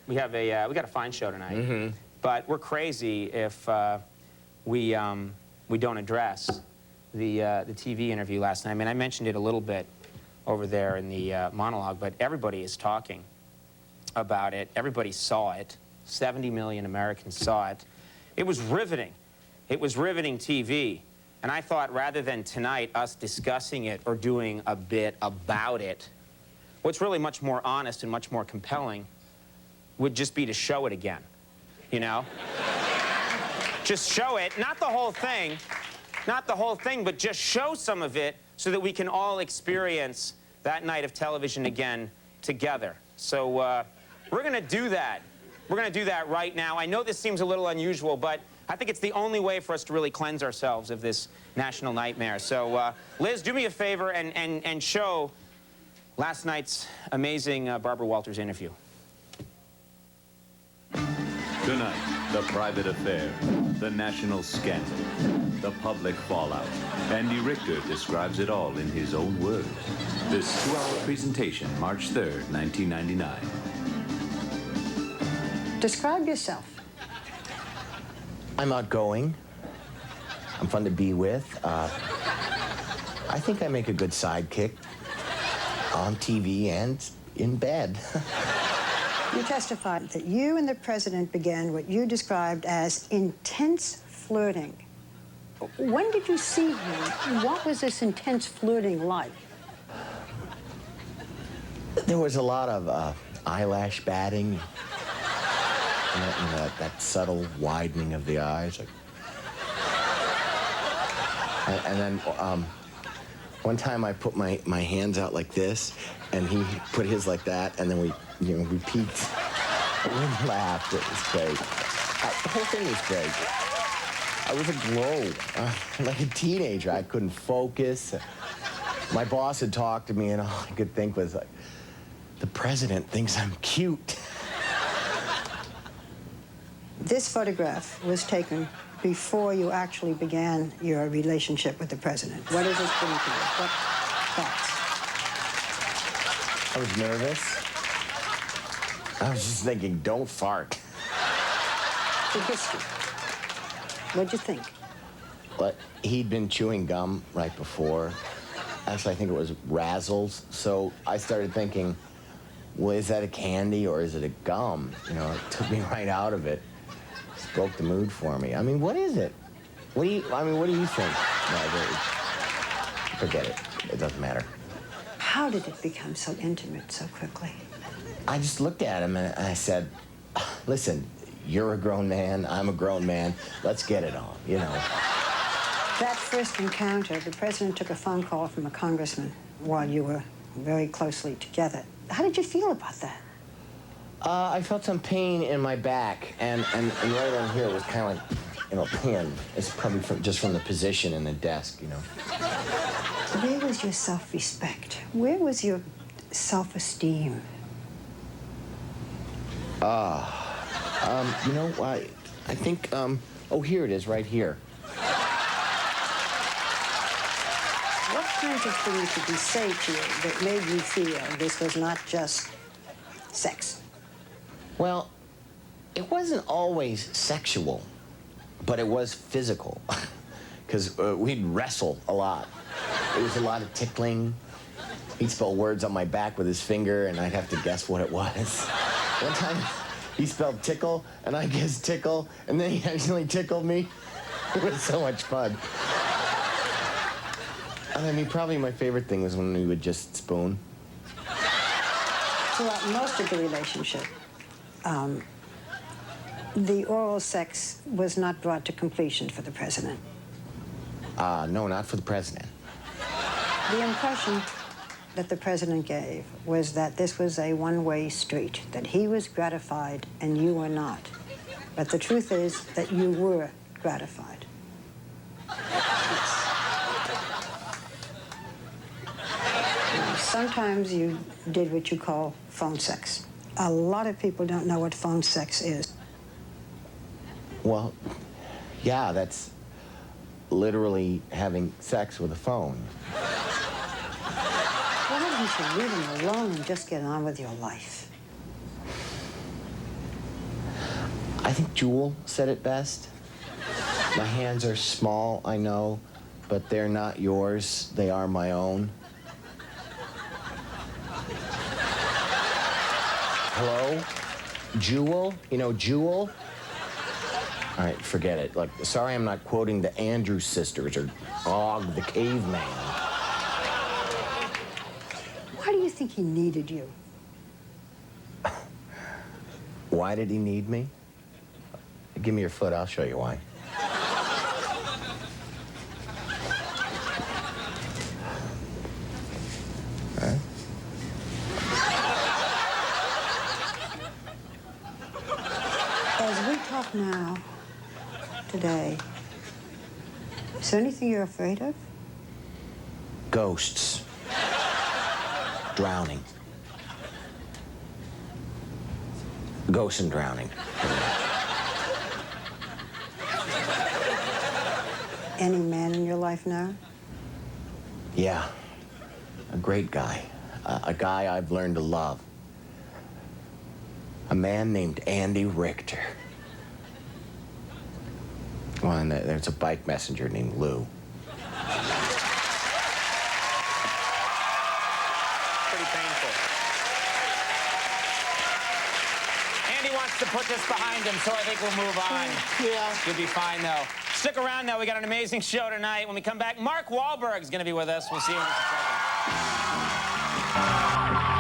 we got a fine show tonight, but we're crazy if we don't address the TV interview last night. I mean, I mentioned it a little bit over there in the monologue, but everybody is talking about it. Everybody saw it. 70 million Americans saw it. It was riveting. It was riveting TV. And I thought rather than tonight us discussing it or doing a bit about it, what's really much more honest and much more compelling would just be to show it again, you know? Just show it, not the whole thing, but just show some of it so that we can all experience that night of television again together. So we're gonna do that. We're gonna do that right now. I know this seems a little unusual, but I think it's the only way for us to really cleanse ourselves of this national nightmare. So Liz, do me a favor and show last night's amazing Barbara Walters interview. Tonight, the private affair, the national scandal, the public fallout. Andy Richter describes it all in his own words. This 2-hour presentation, March 3rd, 1999. Describe yourself. I'm outgoing. I'm fun to be with. I think I make a good sidekick on TV and in bed. You testified that you and the president began what you described as intense flirting. When did you see him? What was this intense flirting like? There was a lot of eyelash batting. That subtle widening of the eyes. And then one time I put my hands out like this, and he put his like that, and then we peeked. We laughed. It was great. The whole thing was great. I was aglow, like a teenager. I couldn't focus. My boss had talked to me, and all I could think was, like, the president thinks I'm cute. This photograph was taken before you actually began your relationship with the president. What does this bring to you? What thoughts? I was nervous. I was just thinking, don't fart. The history. What'd you think? But he'd been chewing gum right before. Actually, I think it was Razzles. So I started thinking, well, is that a candy or is it a gum? You know, it took me right out of it. Broke the mood for me. I mean, what is it? What do you think? No, forget it. It doesn't matter. How did it become so intimate so quickly? I just looked at him and I said, listen, you're a grown man, I'm a grown man, let's get it on, you know. That first encounter, the president took a phone call from a congressman while you were very closely together. How did you feel about that? I felt some pain in my back, and right on here was kind of like, you know, pinned. It's probably just from the position in the desk, you know. Where was your self-respect? Where was your self-esteem? You know, I think, oh, here it is, right here. What kinds of things did he say to you that made you feel this was not just sex? Well, it wasn't always sexual, but it was physical, because we'd wrestle a lot. It was a lot of tickling. He'd spell words on my back with his finger, and I'd have to guess what it was. One time, he spelled tickle, and I guessed tickle, and then he actually tickled me. It was so much fun. And I mean, probably my favorite thing was when we would just spoon. Throughout most of the relationship, the oral sex was not brought to completion for the president. No, not for the president. The impression that the president gave was that this was a one-way street, that he was gratified and you were not. But the truth is that you were gratified. Yes. Sometimes you did what you call phone sex. A lot of people don't know what phone sex is. Well, yeah, that's literally having sex with a phone. Why don't you leave him alone and just get on with your life? I think Jewel said it best. My hands are small, I know, but they're not yours. They are my own. Hello? Jewel? You know Jewel? All right, forget it. Like, sorry I'm not quoting the Andrews sisters or Og the caveman. Why do you think he needed you? Why did he need me? Give me your foot, I'll show you why. Huh? As we talk now, today, is there anything you're afraid of? Ghosts. Drowning. Ghosts and drowning. Any man in your life now? Yeah. A great guy. A guy I've learned to love. A man named Andy Richter. Well, and there's a bike messenger named Lou. Pretty painful. Andy wants to put this behind him, so I think we'll move on. Yeah. You'll be fine, though. Stick around, though. We got an amazing show tonight. When we come back, Mark Wahlberg is going to be with us. We'll see you in just a second.